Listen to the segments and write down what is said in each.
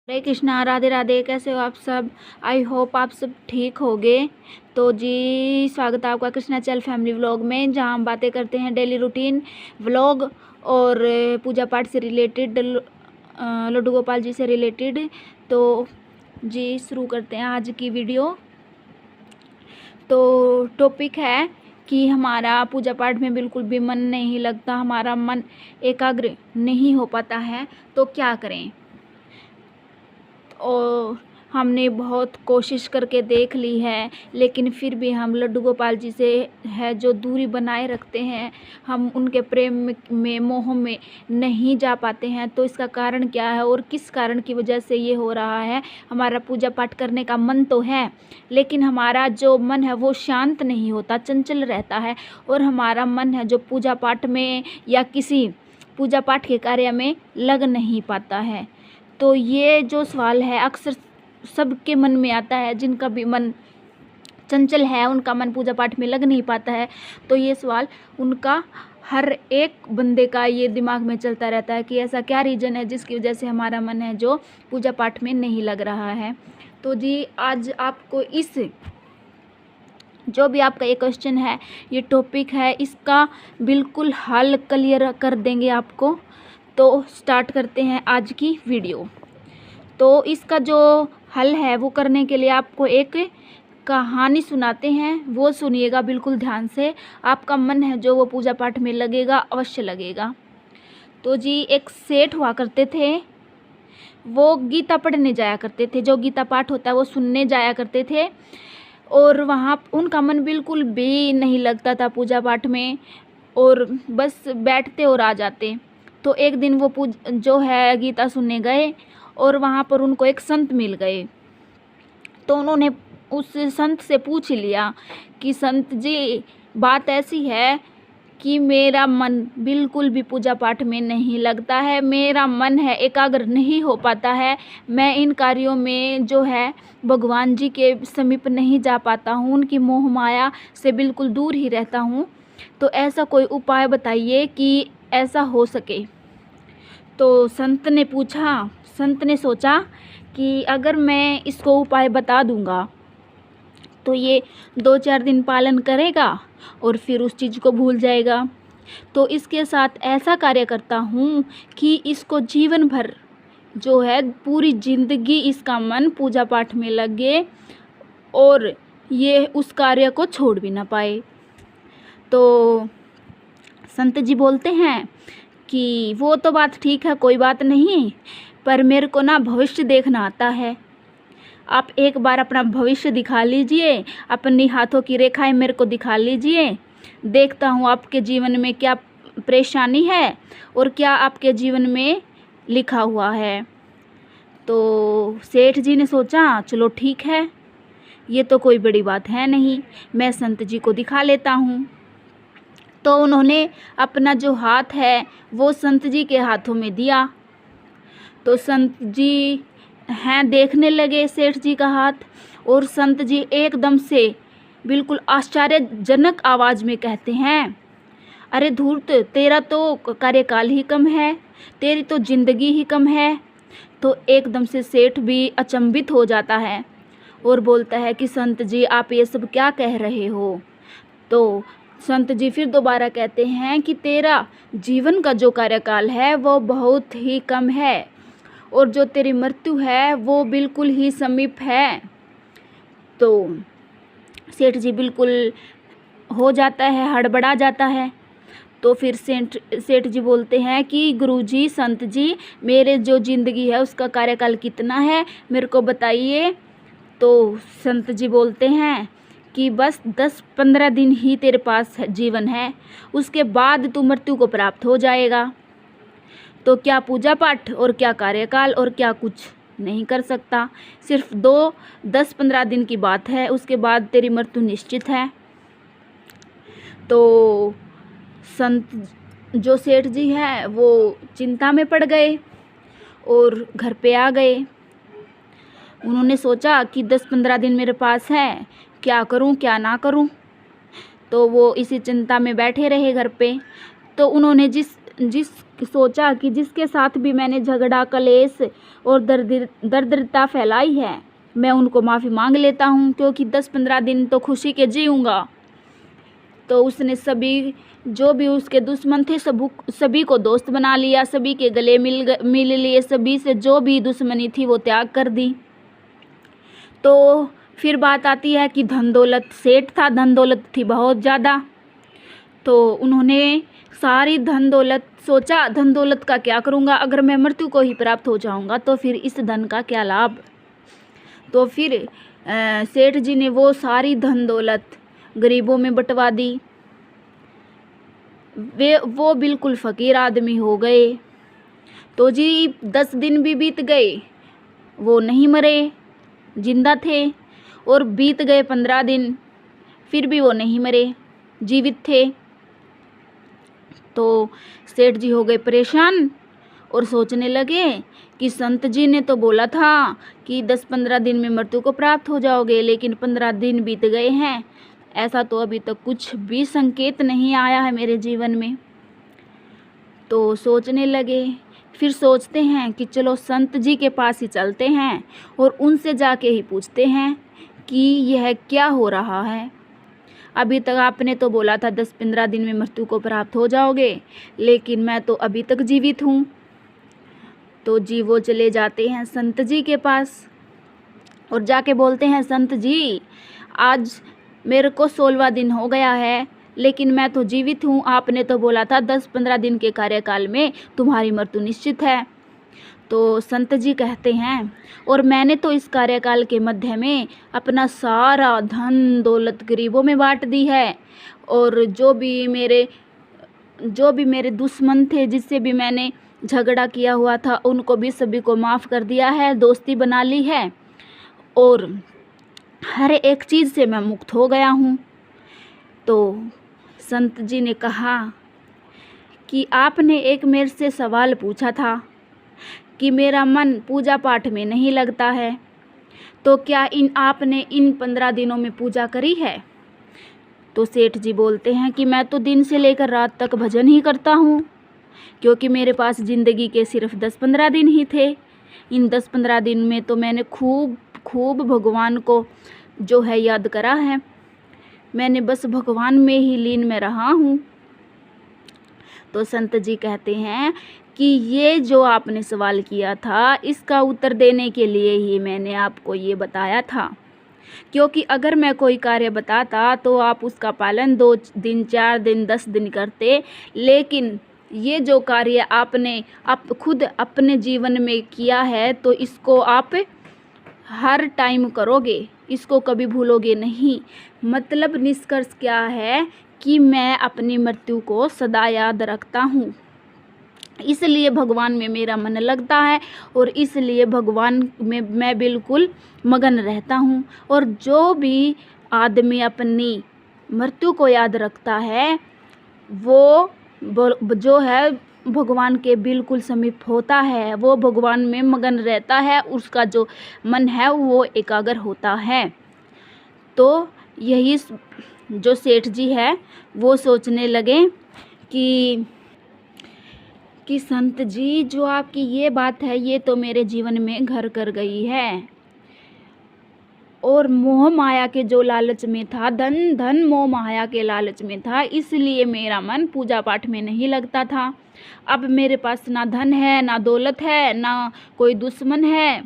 हरे कृष्णा, राधे राधे। कैसे हो आप सब? आई होप आप सब ठीक होगे। तो जी, स्वागत है आपका कृष्णा चैनल फैमिली व्लॉग में, जहां हम बातें करते हैं डेली रूटीन व्लॉग और पूजा पाठ से रिलेटेड, लड्डू गोपाल जी से रिलेटेड। तो जी, शुरू करते हैं आज की वीडियो। तो टॉपिक है कि हमारा पूजा पाठ में बिल्कुल भी मन नहीं लगता, हमारा मन एकाग्र नहीं हो पाता है, तो क्या करें। और हमने बहुत कोशिश करके देख ली है, लेकिन फिर भी हम लड्डू गोपाल जी से है जो दूरी बनाए रखते हैं, हम उनके प्रेम में मोह में नहीं जा पाते हैं। तो इसका कारण क्या है और किस कारण की वजह से ये हो रहा है? हमारा पूजा पाठ करने का मन तो है, लेकिन हमारा जो मन है वो शांत नहीं होता, चंचल रहता है। और हमारा मन है जो पूजा पाठ में या किसी पूजा पाठ के कार्य में लग नहीं पाता है। तो ये जो सवाल है अक्सर सबके मन में आता है, जिनका भी मन चंचल है, उनका मन पूजा पाठ में लग नहीं पाता है। तो ये सवाल उनका हर एक बंदे का ये दिमाग में चलता रहता है कि ऐसा क्या रीज़न है जिसकी वजह से हमारा मन है जो पूजा पाठ में नहीं लग रहा है। तो जी, आज आपको इस जो भी आपका ये क्वेश्चन है, ये टॉपिक है, इसका बिल्कुल हल क्लियर कर देंगे आपको। तो स्टार्ट करते हैं आज की वीडियो। तो इसका जो हल है वो करने के लिए आपको एक कहानी सुनाते हैं, वो सुनिएगा बिल्कुल ध्यान से। आपका मन है जो वो पूजा पाठ में लगेगा, अवश्य लगेगा। तो जी, एक सेठ हुआ करते थे, वो गीता पढ़ने जाया करते थे, जो गीता पाठ होता है वो सुनने जाया करते थे। और वहाँ उनका मन बिल्कुल भी नहीं लगता था पूजा पाठ में, और बस बैठते और आ जाते। तो एक दिन वो जो है गीता सुनने गए, और वहाँ पर उनको एक संत मिल गए। तो उन्होंने उस संत से पूछ लिया कि संत जी, बात ऐसी है कि मेरा मन बिल्कुल भी पूजा पाठ में नहीं लगता है, मेरा मन है एकाग्र नहीं हो पाता है, मैं इन कार्यों में जो है भगवान जी के समीप नहीं जा पाता हूँ, उनकी मोह माया से बिल्कुल दूर ही रहता हूँ। तो ऐसा कोई उपाय बताइए कि ऐसा हो सके। तो संत ने सोचा कि अगर मैं इसको उपाय बता दूंगा तो ये 2-4 दिन पालन करेगा और फिर उस चीज़ को भूल जाएगा। तो इसके साथ ऐसा कार्य करता हूँ कि इसको जीवन भर जो है, पूरी ज़िंदगी इसका मन पूजा पाठ में लगे और ये उस कार्य को छोड़ भी ना पाए। तो संत जी बोलते हैं कि वो तो बात ठीक है, कोई बात नहीं, पर मेरे को ना भविष्य देखना आता है। आप एक बार अपना भविष्य दिखा लीजिए, अपनी हाथों की रेखाएं मेरे को दिखा लीजिए, देखता हूँ आपके जीवन में क्या परेशानी है और क्या आपके जीवन में लिखा हुआ है। तो सेठ जी ने सोचा, चलो ठीक है, ये तो कोई बड़ी बात है नहीं, मैं संत जी को दिखा लेता हूँ। तो उन्होंने अपना जो हाथ है वो संत जी के हाथों में दिया। तो संत जी हैं देखने लगे सेठ जी का हाथ, और संत जी एकदम से बिल्कुल आश्चर्यजनक आवाज़ में कहते हैं, अरे धूर्त, तेरा तो कार्यकाल ही कम है, तेरी तो ज़िंदगी ही कम है। तो एकदम से सेठ भी अचंभित हो जाता है और बोलता है कि संत जी, आप ये सब क्या कह रहे हो। तो संत जी फिर दोबारा कहते हैं कि तेरा जीवन का जो कार्यकाल है वो बहुत ही कम है, और जो तेरी मृत्यु है वो बिल्कुल ही समीप है। तो सेठ जी बिल्कुल हो जाता है, हड़बड़ा जाता है। तो फिर सेठ जी बोलते हैं कि गुरुजी, संत जी, मेरे जो ज़िंदगी है उसका कार्यकाल कितना है, मेरे को बताइए। तो संत जी बोलते हैं कि बस 10-15 दिन ही तेरे पास जीवन है, उसके बाद तू मृत्यु को प्राप्त हो जाएगा। तो क्या पूजा पाठ और क्या कार्यकाल और क्या कुछ नहीं कर सकता, सिर्फ 10-15 दिन की बात है, उसके बाद तेरी मृत्यु निश्चित है। तो संत जो सेठ जी हैं वो चिंता में पड़ गए और घर पे आ गए। उन्होंने सोचा कि 10-15 दिन मेरे पास है, क्या करूं क्या ना करूं। तो वो इसी चिंता में बैठे रहे घर पे। तो उन्होंने जिस सोचा कि जिसके साथ भी मैंने झगड़ा, कलेश और दरिद्रता फैलाई है, मैं उनको माफ़ी मांग लेता हूँ, क्योंकि 10-15 दिन तो खुशी के जीऊँगा। तो उसने सभी जो भी उसके दुश्मन थे सभी को दोस्त बना लिया, सभी के गले मिल लिए, सभी से जो भी दुश्मनी थी वो त्याग कर दी। तो फिर बात आती है कि धन दौलत, सेठ था, धन दौलत थी बहुत ज़्यादा। तो उन्होंने सारी धन दौलत सोचा, धन दौलत का क्या करूँगा, अगर मैं मृत्यु को ही प्राप्त हो जाऊँगा तो फिर इस धन का क्या लाभ। तो फिर सेठ जी ने वो सारी धन दौलत गरीबों में बंटवा दी। वो बिल्कुल फ़कीर आदमी हो गए। तो जी 10 दिन भी बीत गए, वो नहीं मरे, जिंदा थे। और बीत गए 15 दिन, फिर भी वो नहीं मरे, जीवित थे। तो सेठ जी हो गए परेशान और सोचने लगे कि संत जी ने तो बोला था कि 10-15 दिन में मृत्यु को प्राप्त हो जाओगे, लेकिन 15 दिन बीत गए हैं, ऐसा तो अभी तक कुछ भी संकेत नहीं आया है मेरे जीवन में। तो सोचने लगे, फिर सोचते हैं कि चलो संत जी के पास ही चलते हैं और उनसे जाके ही पूछते हैं कि यह क्या हो रहा है। अभी तक आपने तो बोला था 10-15 दिन में मृत्यु को प्राप्त हो जाओगे, लेकिन मैं तो अभी तक जीवित हूँ। तो जी वो चले जाते हैं संत जी के पास और जाके बोलते हैं, संत जी आज मेरे को 16वां दिन हो गया है, लेकिन मैं तो जीवित हूँ। आपने तो बोला था 10-15 दिन के कार्यकाल में तुम्हारी मृत्यु निश्चित है। तो संत जी कहते हैं, और मैंने तो इस कार्यकाल के मध्य में अपना सारा धन दौलत गरीबों में बांट दी है, और जो भी मेरे दुश्मन थे, जिससे भी मैंने झगड़ा किया हुआ था, उनको भी सभी को माफ़ कर दिया है, दोस्ती बना ली है, और हर एक चीज़ से मैं मुक्त हो गया हूँ। तो संत जी ने कहा कि आपने एक मेरे से सवाल पूछा था कि मेरा मन पूजा पाठ में नहीं लगता है, तो क्या आपने इन 15 दिनों में पूजा करी है। तो सेठ जी बोलते हैं कि मैं तो दिन से लेकर रात तक भजन ही करता हूँ, क्योंकि मेरे पास ज़िंदगी के सिर्फ 10-15 दिन ही थे। इन 10-15 दिन में तो मैंने खूब भगवान को जो है याद करा है, मैंने बस भगवान में ही लीन में रहा हूँ। तो संत जी कहते हैं कि ये जो आपने सवाल किया था, इसका उत्तर देने के लिए ही मैंने आपको ये बताया था, क्योंकि अगर मैं कोई कार्य बताता तो आप उसका पालन 2 दिन, 4 दिन, 10 दिन करते, लेकिन ये जो कार्य आपने खुद अपने जीवन में किया है, तो इसको आप हर टाइम करोगे, इसको कभी भूलोगे नहीं। मतलब निष्कर्ष क्या है कि मैं अपनी मृत्यु को सदा याद रखता हूँ, इसलिए भगवान में मेरा मन लगता है, और इसलिए भगवान में मैं बिल्कुल मगन रहता हूँ। और जो भी आदमी अपनी मृत्यु को याद रखता है, वो जो है भगवान के बिल्कुल समीप होता है, वो भगवान में मगन रहता है, उसका जो मन है वो एकाग्र होता है। तो यही जो सेठ जी है वो सोचने लगे कि संत जी जो आपकी ये बात है, ये तो मेरे जीवन में घर कर गई है, और मोह माया के जो लालच में था, धन मोह माया के लालच में था, इसलिए मेरा मन पूजा पाठ में नहीं लगता था। अब मेरे पास ना धन है, ना दौलत है, ना कोई दुश्मन है,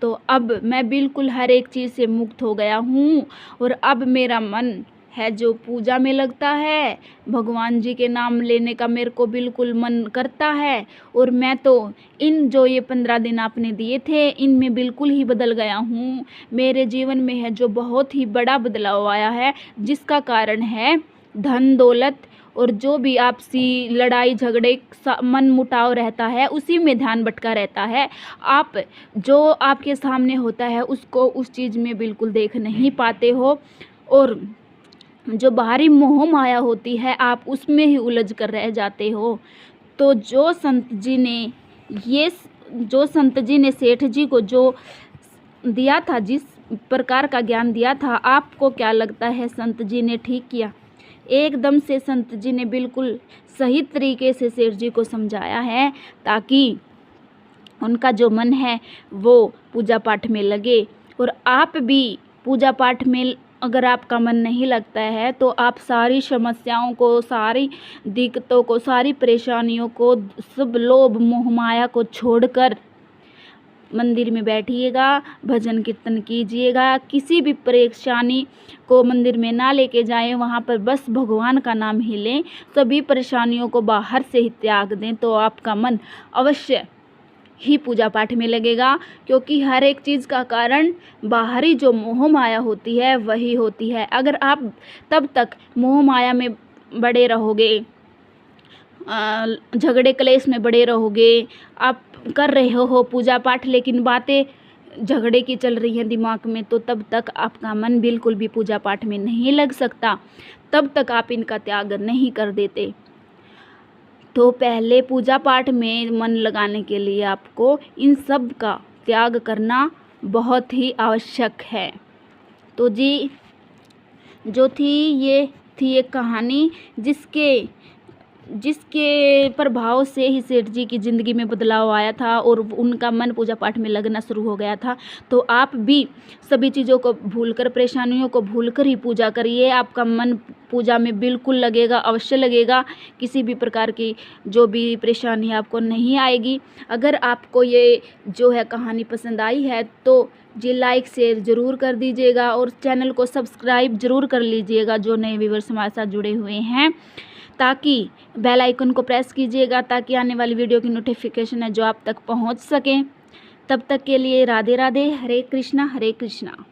तो अब मैं बिल्कुल हर एक चीज़ से मुक्त हो गया हूँ, और अब मेरा मन है जो पूजा में लगता है, भगवान जी के नाम लेने का मेरे को बिल्कुल मन करता है, और मैं तो इन जो ये 15 दिन आपने दिए थे, इनमें बिल्कुल ही बदल गया हूँ। मेरे जीवन में है जो बहुत ही बड़ा बदलाव आया है, जिसका कारण है धन दौलत, और जो भी आपसी लड़ाई झगड़े मन मुटाव रहता है, उसी में ध्यान भटका रहता है। आप जो आपके सामने होता है उसको उस चीज़ में बिल्कुल देख नहीं पाते हो, और जो बाहरी मोह माया होती है आप उसमें ही उलझ कर रह जाते हो। तो जो संत जी ने सेठ जी को जो दिया था, जिस प्रकार का ज्ञान दिया था, आपको क्या लगता है संत जी ने ठीक किया? एकदम से संत जी ने बिल्कुल सही तरीके से सेठ जी को समझाया है, ताकि उनका जो मन है वो पूजा पाठ में लगे। और आप भी पूजा पाठ में अगर आपका मन नहीं लगता है तो आप सारी समस्याओं को, सारी दिक्कतों को, सारी परेशानियों को, सब लोभ मोह माया को छोड़कर मंदिर में बैठिएगा, भजन कीर्तन कीजिएगा। किसी भी परेशानी को मंदिर में ना लेके जाएं, वहाँ पर बस भगवान का नाम ही लें। सभी परेशानियों को बाहर से ही त्याग दें तो आपका मन अवश्य ही पूजा पाठ में लगेगा, क्योंकि हर एक चीज़ का कारण बाहरी जो मोह माया होती है वही होती है। अगर आप तब तक मोह माया में बड़े रहोगे, झगड़े कलेश में बड़े रहोगे, आप कर रहे हो पूजा पाठ लेकिन बातें झगड़े की चल रही हैं दिमाग में, तो तब तक आपका मन बिल्कुल भी पूजा पाठ में नहीं लग सकता, तब तक आप इनका त्याग नहीं कर देते। तो पहले पूजा पाठ में मन लगाने के लिए आपको इन सब का त्याग करना बहुत ही आवश्यक है। तो जी जो थी, ये थी एक कहानी जिसके प्रभाव से ही सेठ जी की ज़िंदगी में बदलाव आया था और उनका मन पूजा पाठ में लगना शुरू हो गया था। तो आप भी सभी चीज़ों को भूलकर, परेशानियों को भूलकर ही पूजा करिए। आपका मन पूजा में बिल्कुल लगेगा, अवश्य लगेगा। किसी भी प्रकार की जो भी परेशानी आपको नहीं आएगी। अगर आपको ये जो है कहानी पसंद आई है तो जी लाइक शेयर ज़रूर कर दीजिएगा और चैनल को सब्सक्राइब ज़रूर कर लीजिएगा जो नए व्यूअर्स हमारे साथ जुड़े हुए हैं, ताकि बेल आइकन को प्रेस कीजिएगा ताकि आने वाली वीडियो की नोटिफिकेशन है जो आप तक पहुंच सके। तब तक के लिए राधे राधे, हरे कृष्णा हरे कृष्णा।